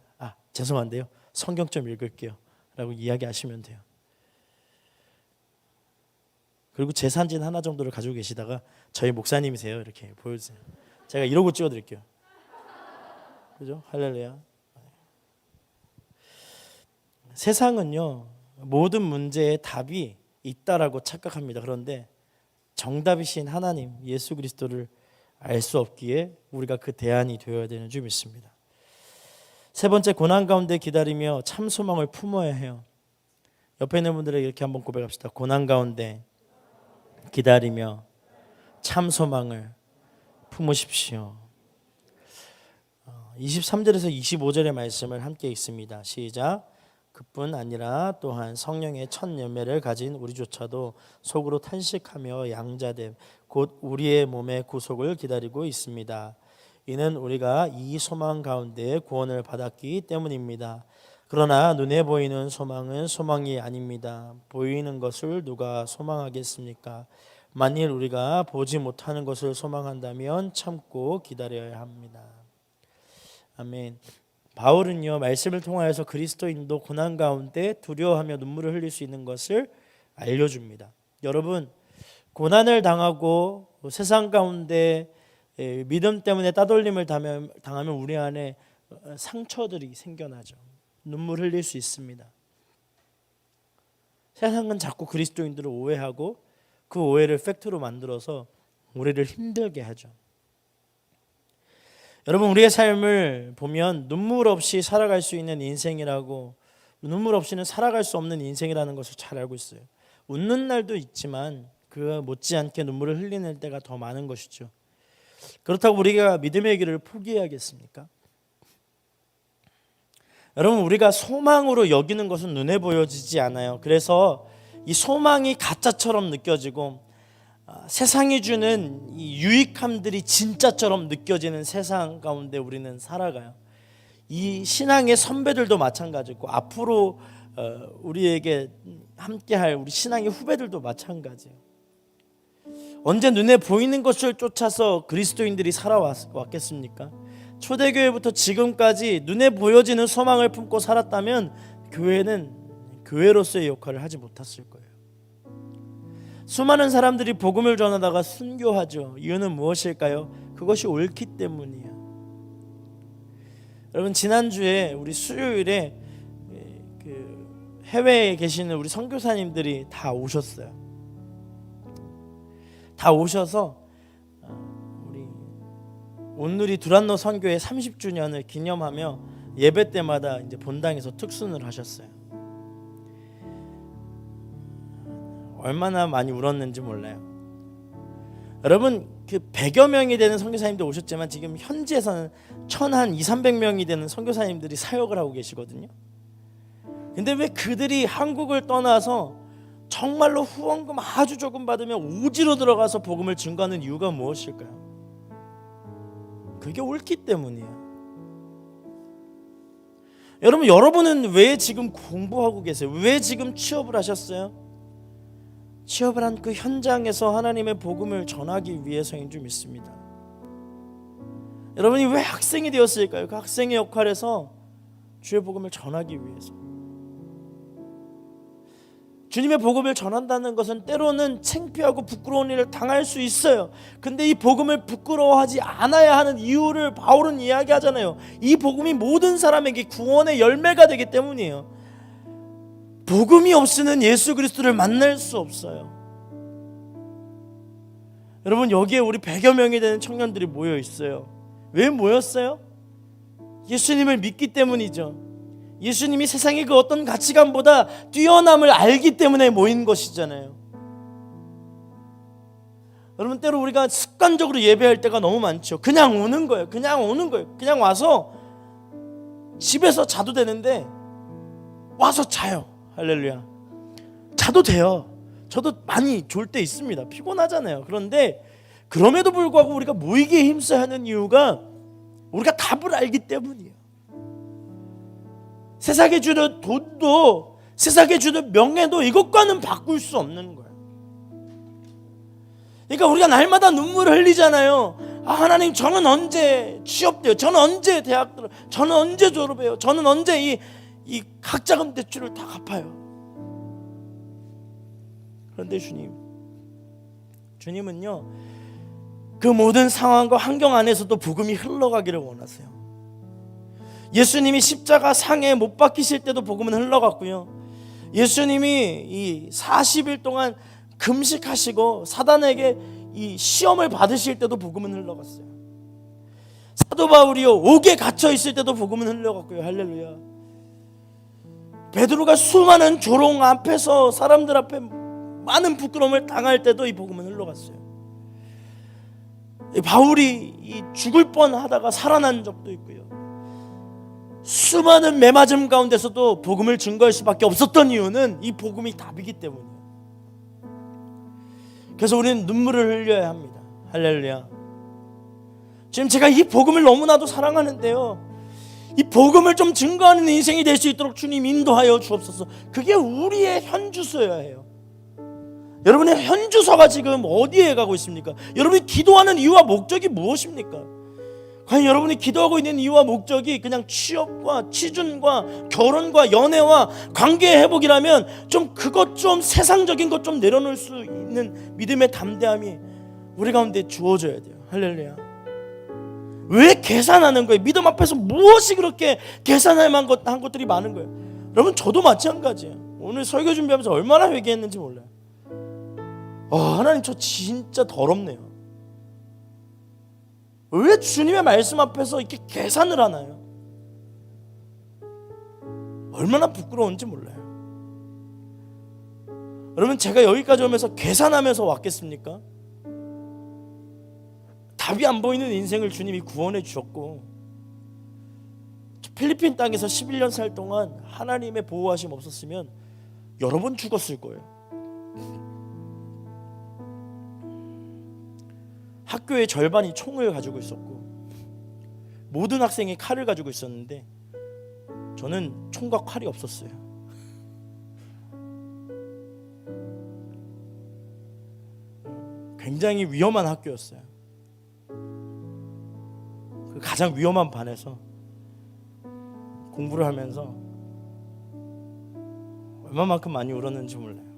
죄송한데요. 성경 좀 읽을게요. 라고 이야기하시면 돼요. 그리고 제사진 하나 정도를 가지고 계시다가 저희 목사님이세요. 이렇게 보여주세요. 제가 이러고 찍어드릴게요. 그죠? 할렐루야. 세상은요 모든 문제에 답이 있다라고 착각합니다. 그런데 정답이신 하나님 예수 그리스도를 알 수 없기에 우리가 그 대안이 되어야 되는 줄 믿습니다. 세 번째, 고난 가운데 기다리며 참 소망을 품어야 해요. 옆에 있는 분들에게 이렇게 한번 고백합시다. 고난 가운데 기다리며 참 소망을 품으십시오. 23절에서 25절의 말씀을 함께 읽습니다. 시작. 그뿐 아니라 또한 성령의 첫 열매를 가진 우리조차도 속으로 탄식하며 양자됨 곧 우리의 몸의 구속을 기다리고 있습니다. 이는 우리가 이 소망 가운데 구원을 받았기 때문입니다. 그러나 눈에 보이는 소망은 소망이 아닙니다. 보이는 것을 누가 소망하겠습니까? 만일 우리가 보지 못하는 것을 소망한다면 참고 기다려야 합니다. 아멘. 바울은요 말씀을 통하여서 그리스도인도 고난 가운데 두려워하며 눈물을 흘릴 수 있는 것을 알려줍니다. 여러분 고난을 당하고 세상 가운데 믿음 때문에 따돌림을 당하면 우리 안에 상처들이 생겨나죠. 눈물 흘릴 수 있습니다. 세상은 자꾸 그리스도인들을 오해하고 그 오해를 팩트로 만들어서 우리를 힘들게 하죠. 여러분 우리의 삶을 보면 눈물 없이 살아갈 수 있는 인생이라고 눈물 없이는 살아갈 수 없는 인생이라는 것을 잘 알고 있어요. 웃는 날도 있지만 그 못지않게 눈물을 흘리는 때가 더 많은 것이죠. 그렇다고 우리가 믿음의 길을 포기해야겠습니까? 여러분 우리가 소망으로 여기는 것은 눈에 보여지지 않아요. 그래서 이 소망이 가짜처럼 느껴지고 세상이 주는 이 유익함들이 진짜처럼 느껴지는 세상 가운데 우리는 살아가요. 이 신앙의 선배들도 마찬가지고 앞으로 우리에게 함께할 우리 신앙의 후배들도 마찬가지예요. 언제 눈에 보이는 것을 쫓아서 그리스도인들이 살아왔겠습니까? 초대교회부터 지금까지 눈에 보여지는 소망을 품고 살았다면 교회는 교회로서의 역할을 하지 못했을 거예요. 수많은 사람들이 복음을 전하다가 순교하죠. 이유는 무엇일까요? 그것이 옳기 때문이에요. 여러분 지난주에 우리 수요일에 그 해외에 계시는 우리 선교사님들이 다 오셨어요. 다 오셔서 우리 온누리 두란노 선교회 30주년을 기념하며 예배 때마다 이제 본당에서 특순을 하셨어요. 얼마나 많이 울었는지 몰라요. 여러분 그 100여 명이 되는 선교사님들 오셨지만 지금 현지에서는 한 200~300명이 되는 선교사님들이 사역을 하고 계시거든요. 근데 왜 그들이 한국을 떠나서 정말로 후원금 아주 조금 받으면 오지로 들어가서 복음을 증거하는 이유가 무엇일까요? 그게 옳기 때문이에요. 여러분은 왜 지금 공부하고 계세요? 왜 지금 취업을 하셨어요? 취업을 한 그 현장에서 하나님의 복음을 전하기 위해서인 줄 믿습니다. 여러분이 왜 학생이 되었을까요? 그 학생의 역할에서 주의 복음을 전하기 위해서. 주님의 복음을 전한다는 것은 때로는 창피하고 부끄러운 일을 당할 수 있어요. 근데 이 복음을 부끄러워하지 않아야 하는 이유를 바울은 이야기하잖아요. 이 복음이 모든 사람에게 구원의 열매가 되기 때문이에요. 복음이 없이는 예수 그리스도를 만날 수 없어요. 여러분 여기에 우리 100여 명이 되는 청년들이 모여 있어요. 왜 모였어요? 예수님을 믿기 때문이죠. 예수님이 세상의 그 어떤 가치관보다 뛰어남을 알기 때문에 모인 것이잖아요. 여러분 때로 우리가 습관적으로 예배할 때가 너무 많죠. 그냥 오는 거예요. 그냥 와서 집에서 자도 되는데 와서 자요. 할렐루야. 자도 돼요. 저도 많이 졸 때 있습니다. 피곤하잖아요. 그런데 그럼에도 불구하고 우리가 모이기에 힘써야 하는 이유가 우리가 답을 알기 때문이에요. 세상에 주는 돈도, 세상에 주는 명예도 이것과는 바꿀 수 없는 거예요. 그러니까 우리가 날마다 눈물을 흘리잖아요. 하나님, 저는 언제 취업돼요? 저는 언제 대학 들어요? 저는 언제 졸업해요? 저는 언제 이 학자금 대출을 다 갚아요? 그런데 주님은요, 그 모든 상황과 환경 안에서도 복음이 흘러가기를 원하세요. 예수님이 십자가 상에 못 박히실 때도 복음은 흘러갔고요. 예수님이 이 40일 동안 금식하시고 사단에게 이 시험을 받으실 때도 복음은 흘러갔어요. 사도 바울이요, 옥에 갇혀 있을 때도 복음은 흘러갔고요. 할렐루야. 베드로가 수많은 조롱 앞에서 사람들 앞에 많은 부끄러움을 당할 때도 이 복음은 흘러갔어요. 바울이 죽을 뻔하다가 살아난 적도 있고요. 수많은 매맞음 가운데서도 복음을 증거할 수밖에 없었던 이유는 이 복음이 답이기 때문이에요. 그래서 우리는 눈물을 흘려야 합니다. 할렐루야. 지금 제가 이 복음을 너무나도 사랑하는데요, 이 복음을 좀 증거하는 인생이 될 수 있도록 주님 인도하여 주옵소서. 그게 우리의 현주소여야 해요. 여러분의 현주소가 지금 어디에 가고 있습니까? 여러분이 기도하는 이유와 목적이 무엇입니까? 과연 여러분이 기도하고 있는 이유와 목적이 그냥 취업과 취준과 결혼과 연애와 관계의 회복이라면 좀 그것 좀 세상적인 것 좀 내려놓을 수 있는 믿음의 담대함이 우리 가운데 주어져야 돼요. 할렐루야. 왜 계산하는 거예요? 믿음 앞에서 무엇이 그렇게 계산할 만한 것들이 많은 거예요? 여러분, 저도 마찬가지예요. 오늘 설교 준비하면서 얼마나 회개했는지 몰라요. 하나님, 저 진짜 더럽네요. 왜 주님의 말씀 앞에서 이렇게 계산을 하나요? 얼마나 부끄러운지 몰라요. 여러분, 제가 여기까지 오면서 계산하면서 왔겠습니까? 답이 안 보이는 인생을 주님이 구원해 주셨고, 필리핀 땅에서 11년 살 동안 하나님의 보호하심 없었으면 여러 번 죽었을 거예요. 학교의 절반이 총을 가지고 있었고 모든 학생이 칼을 가지고 있었는데 저는 총과 칼이 없었어요. 굉장히 위험한 학교였어요. 그 가장 위험한 반에서 공부를 하면서 얼마만큼 많이 울었는지 몰라요.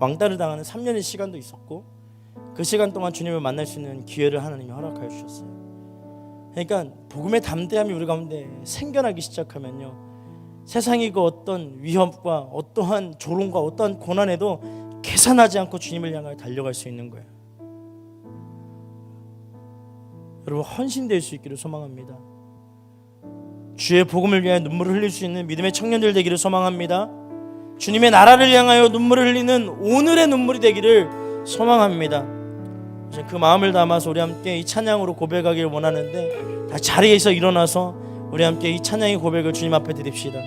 왕따를 당하는 3년의 시간도 있었고, 그 시간 동안 주님을 만날 수 있는 기회를 하나님이 허락하여 주셨어요. 그러니까 복음의 담대함이 우리 가운데 생겨나기 시작하면요, 세상이 그 어떤 위협과 어떠한 조롱과 어떠한 고난에도 계산하지 않고 주님을 향하여 달려갈 수 있는 거예요. 여러분, 헌신될 수 있기를 소망합니다. 주의 복음을 위하여 눈물을 흘릴 수 있는 믿음의 청년들 되기를 소망합니다. 주님의 나라를 향하여 눈물을 흘리는 오늘의 눈물이 되기를 소망합니다. 그 마음을 담아서 우리 함께 이 찬양으로 고백하길 원하는데, 다 자리에서 일어나서 우리 함께 이 찬양의 고백을 주님 앞에 드립시다.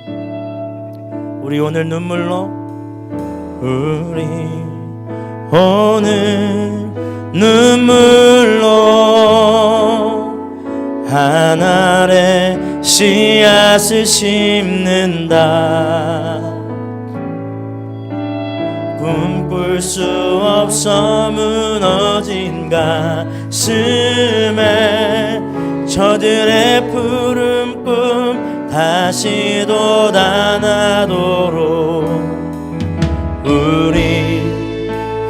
우리 오늘 눈물로, 우리 오늘 눈물로 하늘에 씨앗을 심는다. 꿈꿀 수 없어 무너진 가슴에 저들의 푸른 꿈 다시 돋아나도록 우리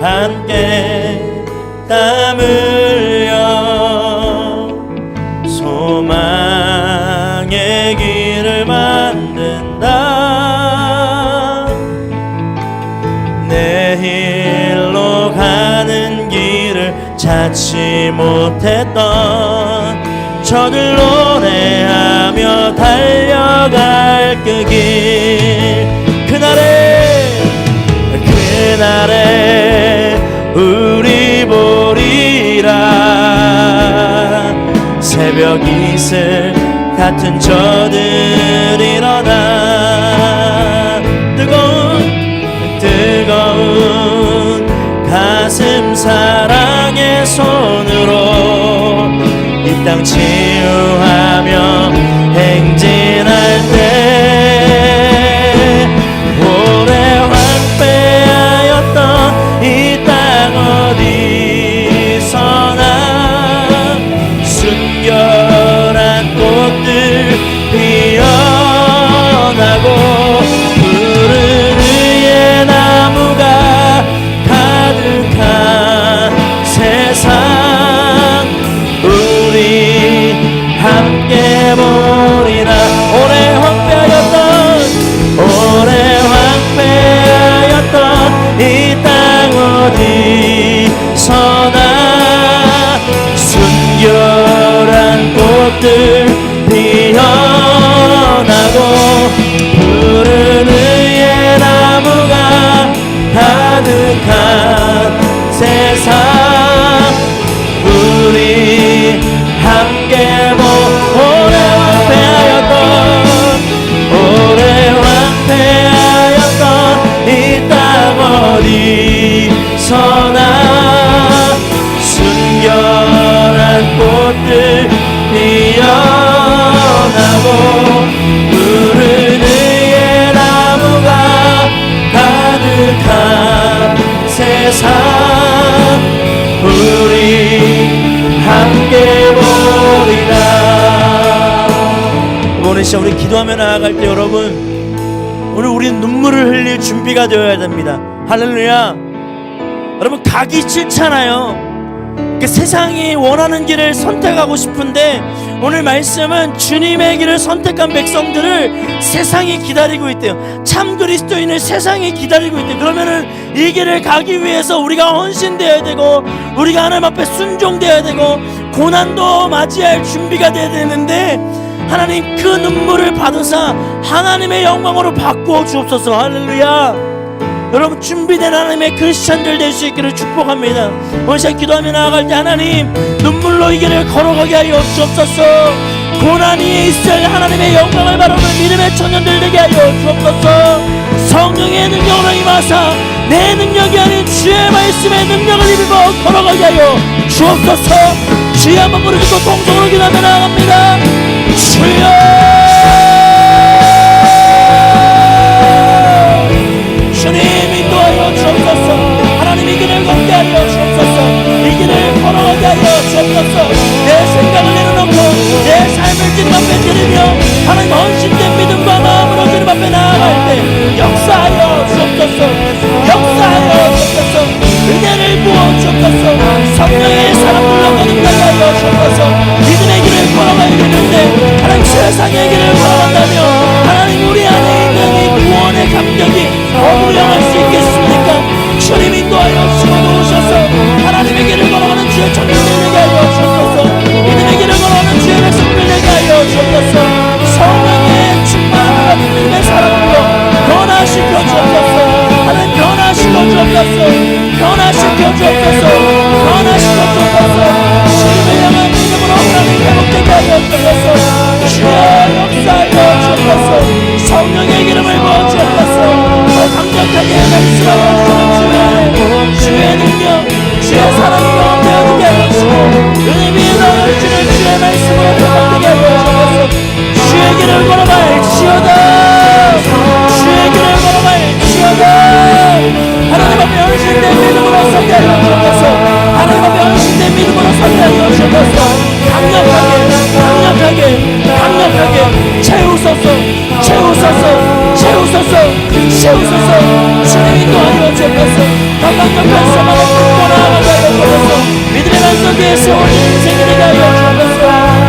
함께 땀 흘려 소망의 길을 만든다. 내일로 가는 길을 찾지 못했던 저들 노래하며 달려갈 그 길, 그날에 우리 보리라. 새벽 이슬 같은 저들 일어나 뜨거운 가슴 사랑 땅 치유하며 행진할 때 오래 황폐하였던 이 땅 어디서나 순결한 꽃들 피어나고 푸른 의의 나무가 가득한 세상 우리 함께 보리라. 오래 황폐하였던 이 땅 어디서나 순결한 꽃들 피어나고 푸른 의의 나무가 가득한 세상 우리 함께 오래 황폐하였던 이 땅 어디서나 순결한 꽃들 피어나고 푸른 의의 나무가 가득한 세상 우리 함께 보리라. 오늘 시간 우리 기도하며 나아갈 때 여러분 오늘 우리 눈물을 흘릴 준비가 되어야 됩니다. 할렐루야. 여러분 가기 싫잖아요. 세상이 원하는 길을 선택하고 싶은데 오늘 말씀은 주님의 길을 선택한 백성들을 세상이 기다리고 있대요. 참 그리스도인을 세상이 기다리고 있대요. 그러면은 이 길을 가기 위해서 우리가 헌신되어야 되고 우리가 하나님 앞에 순종되어야 되고 고난도 맞이할 준비가 되어야 되는데 하나님 그 눈물을 받으사 하나님의 영광으로 바꾸어 주옵소서. 할렐루야. 여러분 준비된 하나님의 크리스찬들 될 수 있기를 축복합니다. 오늘 시간 기도하며 나아갈 때 하나님 눈물로 이 길을 걸어가게 하여 주옵소서. 고난 위에 있을 하나님의 영광을 바라보는 믿음의 청년들 되게 하여 주옵소서. 성령의 능력으로 임하사 내 능력이 아닌 주의 말씀의 능력을 입어 걸어가게 하여 주옵소서. 주의 한번 부르짖고 통성으로 기도하며 나아갑니다. 주여 주님 인도하여 주옵소서. 하나님 이 길을 걷게 하여 주옵소서. 이 길을 걸어가게 하여 주옵소서. 내 생각을 내려놓고 내 삶을 주님 앞에 드리며 하나님 헌신된 믿음과 마음으로 주님 앞에 나아갈 때 역사하여 주옵소서. 역사하여 주옵소서. 은혜를 부어 주옵소서. 성령의 사람들로 거듭나게 하여 주옵소서. 믿음의 길을 걸어가야 되는데 하나님 세상의 길을 걸어간다며 하나님 우리 안에 있는 이 구원의 감격이 어무양할 수 있겠습니까? 주님 인도하여 심어놓으셔서 하나님의 길을 걸어가는 주의 청년들 되게 하여 주옵소서. 믿음의 길을 걸어가는 주의 백성들 되게 하여 주옵소서. 성령의 충만한 믿음의 사람으로 변화시켜 주옵소서. 하나님 변화시켜 주옵소서. 변화시켜 주옵소서. 변화시켜 주옵소서. 주님을 향한 믿음으로 하나님 회복되게 하여 주옵소서. 주의 역사하여 주옵소서. 성령의 기름을 부어 주옵소서. 강력하게 말씀하여 주는 주의 능력 주의 사랑이 넘쳐나게 하시고 은혜 위에 넘치는 주의 말씀으로 회복되게 하여 주옵소서. 주의 길을 걸어갈지어다. 주의 길을 걸어갈지어다. 하나님 앞에 헌신된 믿음으로 서게 하여 주옵소서. 하나님 앞에 헌신된 믿음으로 서게 하여 주옵소서. 강력하게 채우소서. 채우소서. 주님 인도하여 주옵소서. 더 강력한 사망을 끊고 나아가게 하여 주옵소서. 믿음의 반석 위에 세워진 인생이 되게 하여 주옵소서.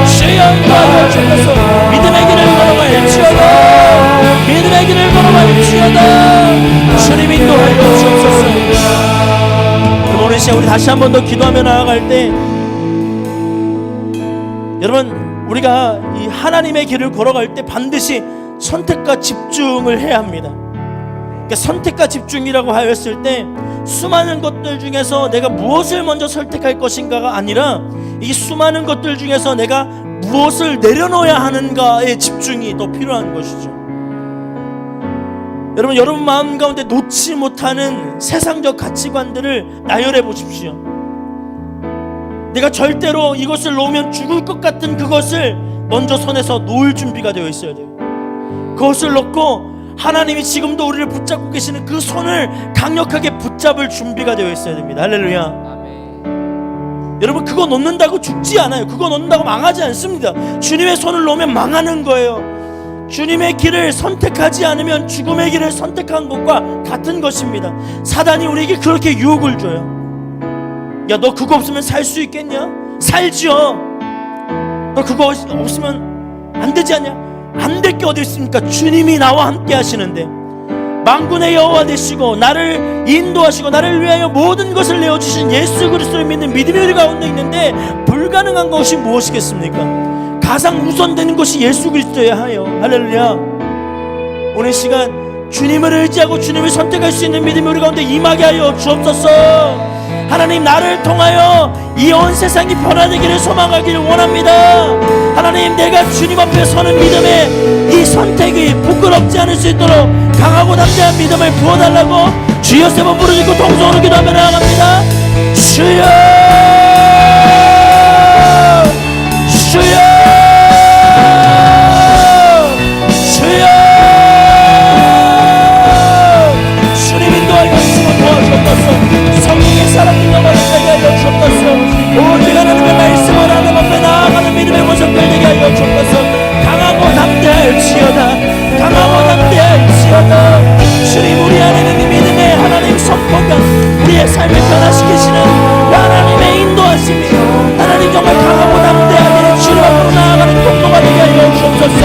주여 인도하여 주옵소서. 믿음의 길을 걸어갈지어다. 믿음의 길을 걸어갈지어다. 주님 인도하여 주옵소서. 그럼 오늘 시간 우리 다시 한 번 더 기도하며 나아갈 때 여러분 우리가 이 하나님의 길을 걸어갈 때 반드시 선택과 집중을 해야 합니다. 그러니까 선택과 집중이라고 하였을 때 수많은 것들 중에서 내가 무엇을 먼저 선택할 것인가가 아니라 이 수많은 것들 중에서 내가 무엇을 내려놓아야 하는가에 집중이 더 필요한 것이죠. 여러분 마음 가운데 놓지 못하는 세상적 가치관들을 나열해 보십시오. 내가 절대로 이것을 놓으면 죽을 것 같은 그것을 먼저 손에서 놓을 준비가 되어 있어야 돼요. 그것을 놓고 하나님이 지금도 우리를 붙잡고 계시는 그 손을 강력하게 붙잡을 준비가 되어 있어야 됩니다. 할렐루야. 아멘. 여러분, 그거 놓는다고 죽지 않아요. 그거 놓는다고 망하지 않습니다. 주님의 손을 놓으면 망하는 거예요. 주님의 길을 선택하지 않으면 죽음의 길을 선택한 것과 같은 것입니다. 사단이 우리에게 그렇게 유혹을 줘요. 야, 너 그거 없으면 살 수 있겠냐? 살지요. 너 그거 없으면 안 되지 않냐? 안 될 게 어디 있습니까? 주님이 나와 함께 하시는데, 만군의 여호와 되시고 나를 인도하시고 나를 위하여 모든 것을 내어주신 예수 그리스도를 믿는 믿음이 우리 가운데 있는데, 불가능한 것이 무엇이겠습니까? 가장 우선되는 것이 예수 그리스도여야 하여. 할렐루야. 오늘 시간 주님을 의지하고 주님을 선택할 수 있는 믿음이 우리 가운데 임하게 하여 주옵소서. 하나님, 나를 통하여 이 온 세상이 변화되기를 소망하기를 원합니다. 하나님, 내가 주님 앞에 서는 믿음의 이 선택이 부끄럽지 않을 수 있도록 강하고 담대한 믿음을 부어달라고 주여 세 번 부르짖고 동성으로 기도하며 나아갑니다. 주여, 주여, 주여. 주님 인도하여 주시고 도와주옵소서. 성령의 사람들과 만나게 하여 주옵소서. 오직 하나님의 말씀을 하나님 앞에 나아가는 믿음의 모습들 되게 하여 주옵소서. 강하고 담대할지어다. 강하고 담대할지어다. 주님, 우리 안에 있는 믿음의 하나님 선포가 우리의 삶을 변화시키시는 하나님의 인도하심이, 하나님 정말 강하고 담대하게 주님 앞으로 나아가는 공동가 되게 하여 주옵소서.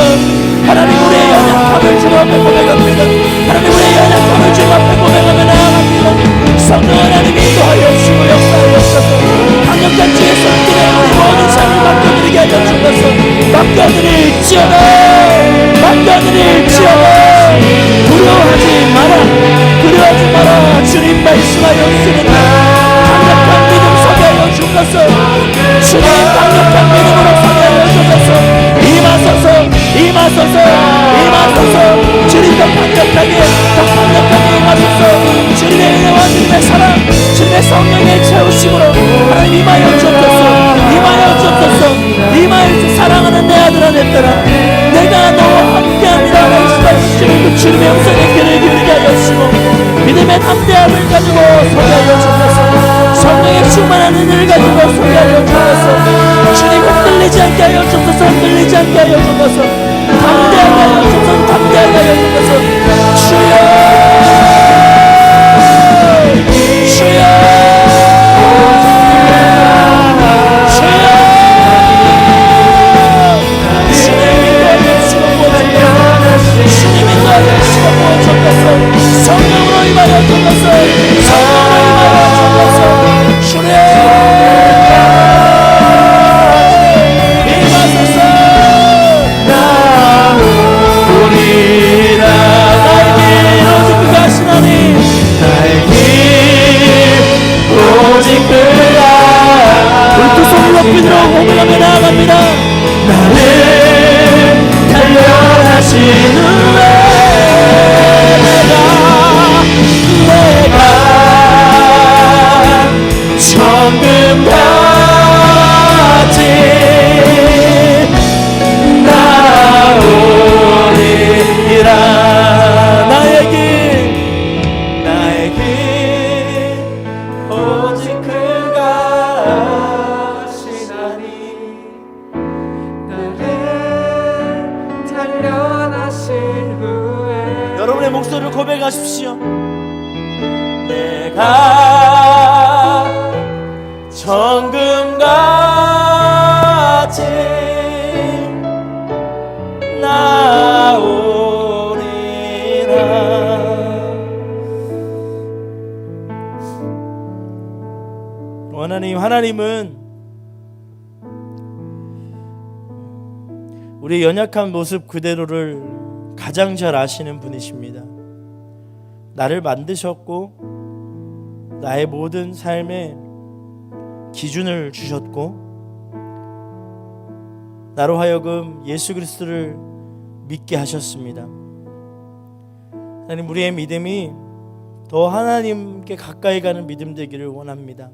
하나님, 우리의 연약함을 주님 앞에 고백합니다. 하나님, 우리의 연약함을 주님 앞에 고백하며 나아갑니다. 성령 하나님 인도하여 주시고 역사하여 주셔서 강력한 주의 손길에 우리 모든 삶을 맡겨드리게 하여 주옵소서. 맡겨드릴지어다. 맡겨드릴지어다. 두려워하지 마라. 두려워하지 마라. 주님 말씀하여 주시는 강력한 믿음 서게 하여 주옵소서. 주님 강력한 믿음으로 서게 하여 주옵소서. 임하소서, 임하소서, 임하소서. 주님 더 강력하게, 더 강력하게 임하소서. 주님의 은혜와 주님의 사랑, 주님의 성령의 채우심으로 하나님 임하여 주옵소서. 임하여 주옵소서. 임하여 주. 사랑하는 내 아들아, 내 딸아, 내가 너와 함께합니다. 말씀하시는 그 주님의 음성에 귀를 기울이게 하여 주시고 믿음의 담대함을 가지고 서게 하여 주옵소서. 성령의 충만한 은혜를 가지고 서게 하여 주옵소서. 주님, 흔들리지 않게 하여 주옵소서. 흔들리지 않게 하여 주옵소서. 담대하게 하여 주옵소서. 담대하게 하여 주옵소서. 주여, 주여, 성령으로 임하여 주옵소서. 성령으로 임하여 주옵소서. 주여, 임하소서. 나오리라. 나의 길 오직 그가 하시나니, 나의 길 오직 그가. 우리 두 손을 높이 들어 고백하며 나아갑니다. 나를 단련하신 후에 내가 천금같이 나오리라. 나의 길, 나의 길 오직 그가 하시나니, 나를 단련하신 후에. 여러분의 목소리를 고백하십시오. 내가 정금같이 나오리라. 하나님은 우리의 연약한 모습 그대로를 가장 잘 아시는 분이십니다. 나를 만드셨고 나의 모든 삶에 기준을 주셨고, 나로 하여금 예수 그리스도를 믿게 하셨습니다. 하나님, 우리의 믿음이 더 하나님께 가까이 가는 믿음 되기를 원합니다.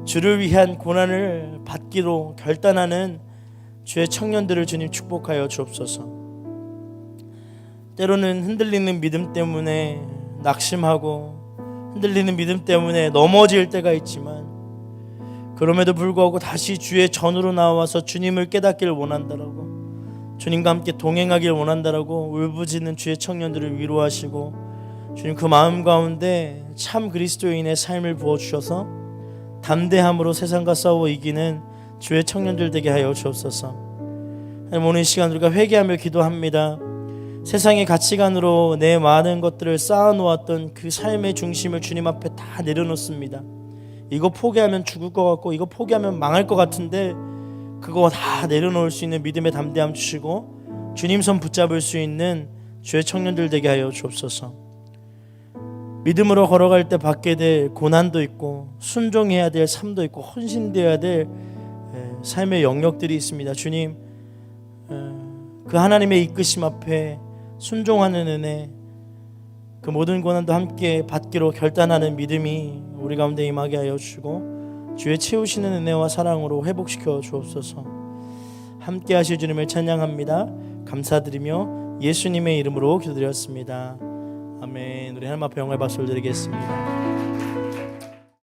주를 위한 고난을 받기로 결단하는 주의 청년들을 주님 축복하여 주옵소서. 때로는 흔들리는 믿음 때문에 낙심하고 흔들리는 믿음 때문에 넘어질 때가 있지만 그럼에도 불구하고 다시 주의 전으로 나와서 주님을 깨닫기를 원한다라고, 주님과 함께 동행하기를 원한다라고 울부짖는 주의 청년들을 위로하시고, 주님 그 마음 가운데 참 그리스도인의 삶을 부어주셔서 담대함으로 세상과 싸워 이기는 주의 청년들 되게 하여 주옵소서. 하나님, 오늘 이 시간 우리가 회개하며 기도합니다. 세상의 가치관으로 내 많은 것들을 쌓아놓았던 그 삶의 중심을 주님 앞에 다 내려놓습니다. 이거 포기하면 죽을 것 같고 이거 포기하면 망할 것 같은데 그거 다 내려놓을 수 있는 믿음의 담대함 주시고 주님 손 붙잡을 수 있는 주의 청년들 되게 하여 주옵소서. 믿음으로 걸어갈 때 받게 될 고난도 있고 순종해야 될 삶도 있고 헌신되어야 될 삶의 영역들이 있습니다. 주님, 그 하나님의 이끄심 앞에 순종하는 은혜, 그 모든 고난도 함께 받기로 결단하는 믿음이 우리 가운데 임하게 하여 주시고 주의 채우시는 은혜와 사랑으로 회복시켜 주옵소서. 함께 하실 주님을 찬양합니다. 감사드리며 예수님의 이름으로 기도드렸습니다. 아멘. 우리 하나님 앞에 영광의 박수를 드리겠습니다.